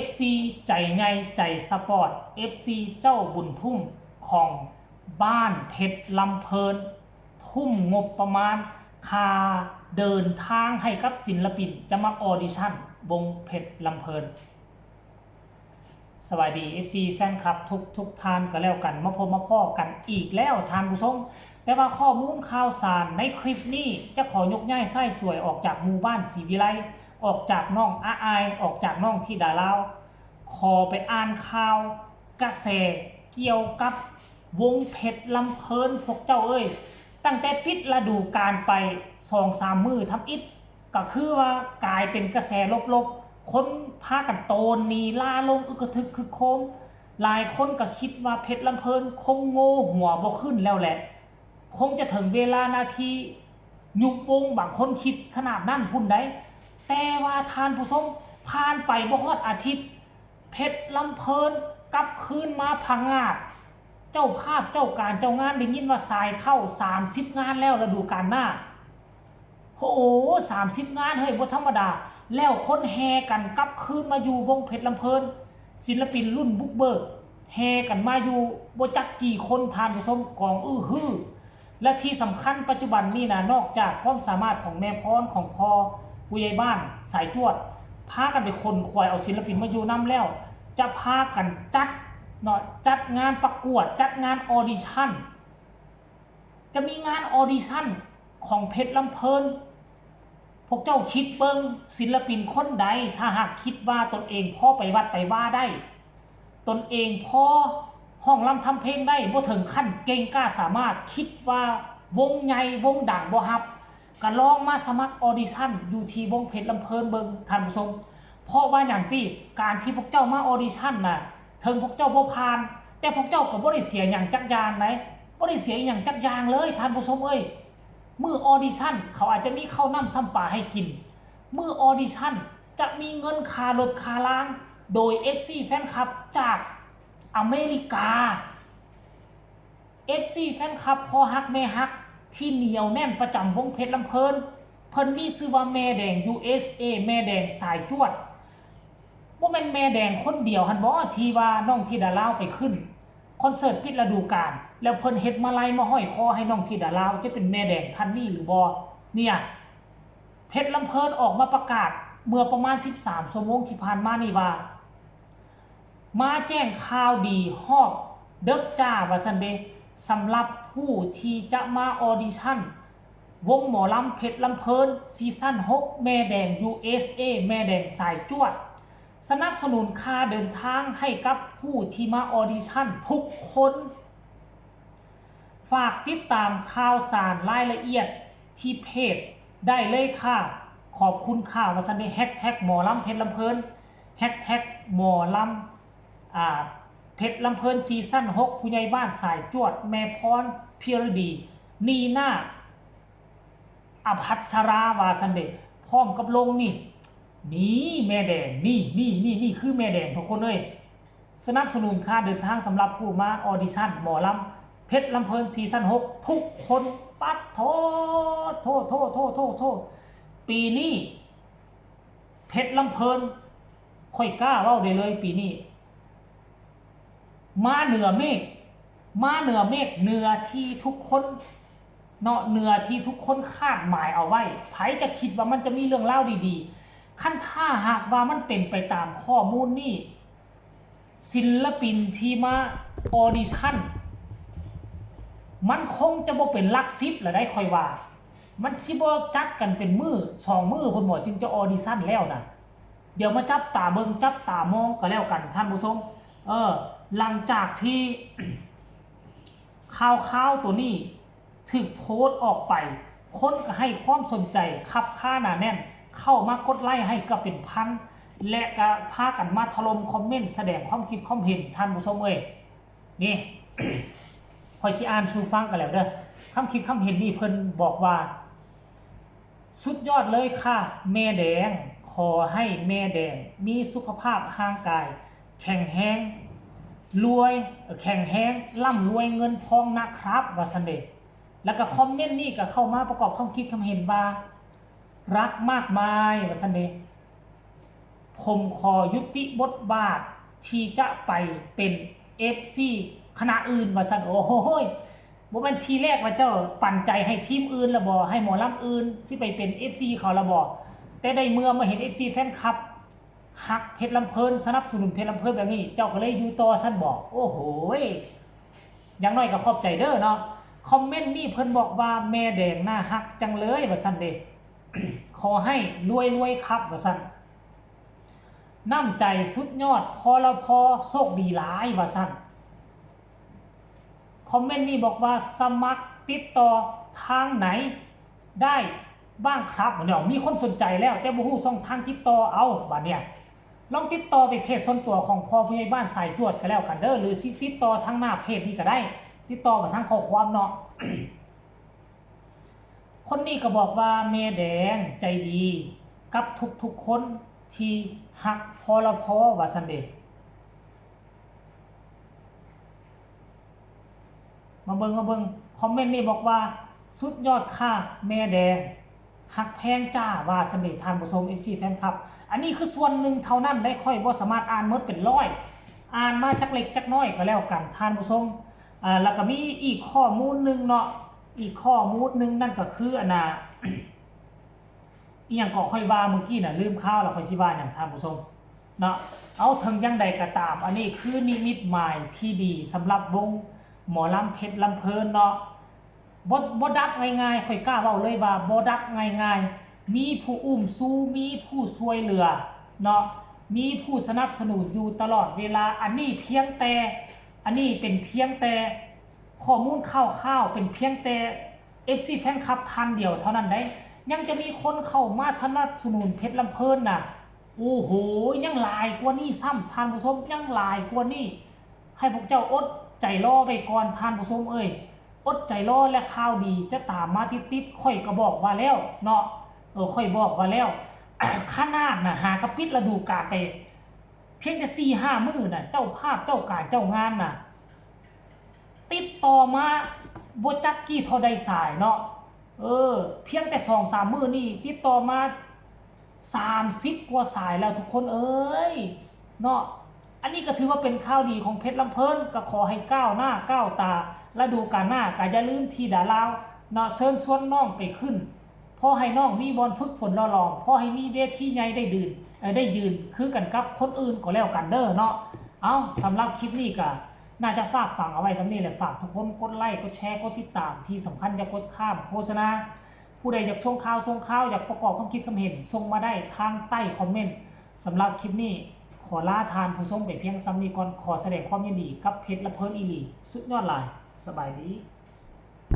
FC ใจไงใจสปอร์ต FC เจ้าบุญทุ่มของบ้านเพชรลำเพลินทุ่มงบประมาณคาเดินทางให้กับศิลปินจะมาออดิชั่นวงเพชรลำเพลินสวัสดี FC แฟนคลับทุกท่านก็แล้วกันมาพบมาพ่อกันอีกแล้วท่านผู้ชมแต่ว่าข้อมูลข่าวสารในคลิปนี้จะขอยกย่ายไส้สวยออกจากหมู่บ้านศรีวิไลออกจากน้องอาอายออกจากน้องที่ดาลาวขอไปอ่านข่าวกระแสเกี่ยวกับวงเพชรลำเพลินพวกเจ้าเอ้ยตั้งแต่ปิดฤดูกาลไป2-3 มื้อทำอิฐก็คือว่ากลายเป็นกระแสลบๆคนพากันโตนนีล่าลงอึกทึกคึกโคมหลายคนก็คิดว่าเพชรลำเพลินคงโง่หัวบ่ขึ้นแล้วแหละคงจะถึงเวลานาทียุบวงบางคนคิดขนาดนั้นพุ่นได้แต่ว่าทานผู้ชมผ่านไปบ่ฮอดอาทิตย์เพชรลำเพลินกลับคืนมาพังงาดเจ้าภาพเจ้าการเจ้างานได้ยินว่าสายเข้า30งานแล้วฤดูกาลหน้าโอ้โห30งานเฮ้ยบ่ธรรมดาแล้วคนแห่กันกลับคืนมาอยู่วงเพชรลำเพลินศิลปินรุ่นบุกเบิกแห่กันมาอยู่บ่จักกี่คนทานผู้ชมกองฮือและที่สำคัญปัจจุบันนี้นะนอกจากความสามารถของแม่พรของพ่อผู้ใหญ่บ้านสายจวดพากันไปคนควายเอาศิลปินมาอยู่นำแล้วจะพากันจัดงานประกวดจัดงานออดิชั่นจะมีงานออดิชั่นของเพชรลำเพลินพวกเจ้าคิดเบิ่งศิลปินคนใดถ้าหากคิดว่าตนเองพอไปวัดไปว่าได้ตนเองพอห้องรำทำเพลงได้บ่ถึงขั้นเก่งกล้าสามารถคิดว่าวงใหญ่วงดังบ่ฮับก็ลองมาสมัครออดิชั่นอยู่ที่วงเพชรลำเพลินเบิ่งท่านผู้ชมเพราะว่าอย่างที่การที่พวกเจ้ามาออดิชั่นน่ะถึงพวกเจ้าบ่ผ่านแต่พวกเจ้าก็บ่ได้เสียหยังจักอย่างไหนบ่ได้เสียหยังจักอย่างเลยท่านผู้ชมเอ้ยมื้อออดิชั่นเขาอาจจะมีข้าวน้ำซ้ำปลาให้กินมื้อออดิชั่นจะมีเงินค่ารถค่าล้างโดย FC แฟนคลับจากอเมริกา FC แฟนคลับพอฮักแม่ฮักที่เหนียวแน่นประจำวงเพชรลำเพลินเพิ่นมีชื่อว่าแม่แดง USA แม่แดงสายจวดบ่แม่นแม่แดงคนเดียวหั่นบ่ที่ว่าน้องธิดาลาวไปขึ้นคอนเสิร์ตปิดฤดูกาลแล้วเพิ่นเฮ็ดมาลัยมาห้อยคอให้น้องธิดาลาวจะเป็นแม่แดงท่านนี้หรือบ่เนี่ยเพชรลำเพลินออกมาประกาศเมื่อประมาณ13ชั่วโมงที่ผ่านมานี่ว่ามาแจ้งข่าวดีฮอบเด็กจ้าว่าซั่นเด้สำหรับผู้ที่จะมาออดิชั่นวงหมอลำเพชรลำเพลินซีซั่น6แม่แดง USA แม่แดงสายจวดสนับสนุนค่าเดินทางให้กับผู้ที่มาออดิชั่นทุกคนฝากติดตามข่าวสารรายละเอียดที่เพจได้เลยค่ะขอบคุณค่ะว่าซั่นเด้แฮชแท็กหมอลำเพชรลำเพลินแฮชแท็กหมอลำเพชรลำเพลินซีซั่น6ผู้ใหญ่บ้านสายจวดแม่พรพิรดีนีน่าอภัสราวาซันเดพร้อมกับลงนี่แม่แดงนี่คือแม่แดงทุกคนเลยสนับสนุนค่าเดินทางสำหรับผู้มาออดิชั่นหมอลำเพชรลำเพลินซีซั่น6ทุกคนปัดโทษปีนี้เพชรลำเพลินค่อยกล้าเว้าได้เลยปีนี้มาเหนือเมฆเหนือที่ทุกคนเหนือที่ทุกคนคาดหมายเอาไว้ไผจะคิดว่ามันจะมีเรื่องเล่าดีๆขั้นถ้าหากว่ามันเป็นไปตามข้อมูลนี่ศิลปินที่มาออดิชั่นมันคงจะบ่เป็นหลัก10ละได้ค่อยว่ามันสิบ่จัดกันเป็นมื้อ2มื้อพุ่นบ่จึงจะออดิชั่นแล้วนะเดี๋ยวมาจับตาเบิ่งจับตามองก็แล้วกันท่านผู้ชมหลังจากที่ข่าวตัวนี้ถูกโพสต์ออกไปคนก็ให้ความสนใจคับค่าหนาแน่นเข้ามากดไลค์ให้ก็เป็นพันและก็พากันมาถล่มคอมเมนต์แสดงความคิดความเห็นท่านผู้ชมเอ้ยนี่ คอยสิอ่านสู่ฟังกันแล้วเด้อคำคิดคำเห็นนี่เพิ่นบอกว่าสุดยอดเลยค่ะแม่แดงขอให้แม่แดงมีสุขภาพร่างกายแข็งแรงรวยแข็งแรงร่ำรวยเงินทองนะครับว่าซั่นเด้แล้วก็คอมเมนต์นี่ก็เข้ามาประกอบความคิดความเห็นว่ารักมากมายว่าซั่นเด้พ ผมขอยุติบทบาทที่จะไปเป็น FC คณะอื่นว่าซั่นโอ้โหบ่แม่นทีแรกว่าเจ้าปั่นใจให้ทีมอื่นละบ่ให้หมอลำอื่นสิไปเป็น FC เขาละบ่แต่ได้เมื่อมาเห็น FC แฟนคลับฮักเพชรลำเพิ่นสนับสนุนเพชรลำเพิ่นแบบนี้เจ้าก็เลยอยู่ต่อซั่นบ่โอ้โหอย่างน้อยก็ขอบใจเด้อเนาะคอมเมนต์นี่เพิ่นบอกว่าแม่แดงน่าฮักจังเลยว่าซั่นเด้ ขอให้รวยๆครับว่าซั่นน้ำใจสุดยอดพอละพอโชคดีหลายว่าซั่นคอมเมนต์นี้บอกว่าสมัครติดต่อทางไหนได้บ้างครับเดี๋ยวมีคนสนใจแล้วแต่บ่ฮู้ช่องทางติดต่อเอาบัดเนี่ยลองติดต่อไปเพจส่วนตัวของพ่อผู้ใหญ่บ้านสายจวดก็แล้วกันเด้อหรือสิติดต่อทางหน้าเพจนี้ก็ได้ติดต่อมาทางข้อความเนาะ คนนี้ก็บอกว่าแม่แดงใจดีกับทุกๆคนที่ฮักพอละพอว่าซั่นเด้มาเบิ่งคอมเมนต์นี้บอกว่าสุดยอดค่ะแม่แดงฮักแพงจ้าว่าซั่นเด้ท่านผู้ชม FC แฟนคลับอันนี้คือส่วนหนึ่งเท่านั้นได้ค่อยบ่สามารถอ่านหมดเป็นร้อยอ่านมาจักเล็กจักน้อยก็แล้วกันท่านผู้ชมแล้วก็มีอีกข้อมูลนึงเนาะอีกข้อมูลนึงนั่นก็คืออันน่ะ อีหยังก็ค่อยว่าเมื่อกี้น่ะลืมข้าวแล้วค่อยสิว่าหยังท่านผู้ชมเนาะเอาถึงยังใดก็ตามอันนี้คือนิมิตหมายที่ดีสำหรับวงหมอลำเพชรลำเพลินเนาะบ่ดักง่ายๆค่อยกล้าเว้าเลยว่าบ่ดักง่ายๆมีผู้อุ้มสู้มีผู้ช่วยเหลือเนาะมีผู้สนับสนุนอยู่ตลอดเวลาอันนี้เป็นเพียงแต่ข้อมูลคร่าวๆเป็นเพียงแต่ FC แฟนคลับท่านเดียวเท่านั้นได้ยังจะมีคนเข้ามาสนับสนุนเพชรลำเพลินน่ะโอ้โหยังหลายกว่านี้ซ้ำท่านผู้ชมยังหลายกว่านี้ให้พวกเจ้าอดใจรอไปก่อนท่านผู้ชมเอ้ยอดใจรอและข่าวดีจะตามมาติดๆค่อยก็บอกว่าแล้วเนาะค่อยบอกว่าแล้ว ขนาดน่ะหากระปิดฤดูกาลไปเพียงแต่ 4-5 มื้อน่ะเจ้าภาพเจ้าการเจ้างานน่ะติดต่อมาบ่จักกี่เท่าใดสายเนาะเพียงแต่ 2-3 มื้อนี่ติดต่อมา30กว่าสายแล้วทุกคนเอ้ยเนาะอันนี้ก็ถือว่าเป็นข่าวดีของเพชรลำเพิ่นก็ขอให้ก้าวหน้าก้าวตาและดูการหน้าก็อย่าลืมที่ดาลาวเนาะเชิญชวนน้องไปขึ้นพอให้น้องมีบอลฝึกฝนรอพอให้มีเวทีใหญ่ได้ยืนคือกันกับคนอื่นก็แล้วกันเด้อเนาะเอาสำหรับคลิปนี้ก็น่าจะฝากฝังเอาไว้สำนี้แหละฝากทุกคนกดไลค์กดแชร์กดติดตามที่สำคัญอย่ากดข้ามโฆษณาผู้ใดอยากส่งข่าวอยากประกอบความคิดความเห็นส่งมาได้ทางใต้คอมเมนต์สำหรับคลิปนี้ขอลาทานผู้ชมไปเพียงซ้ำนี้ก่อนขอแสดงความยินดีกับเพชรลำเพิ่นอีหลีสุดยอดหลายสบายดี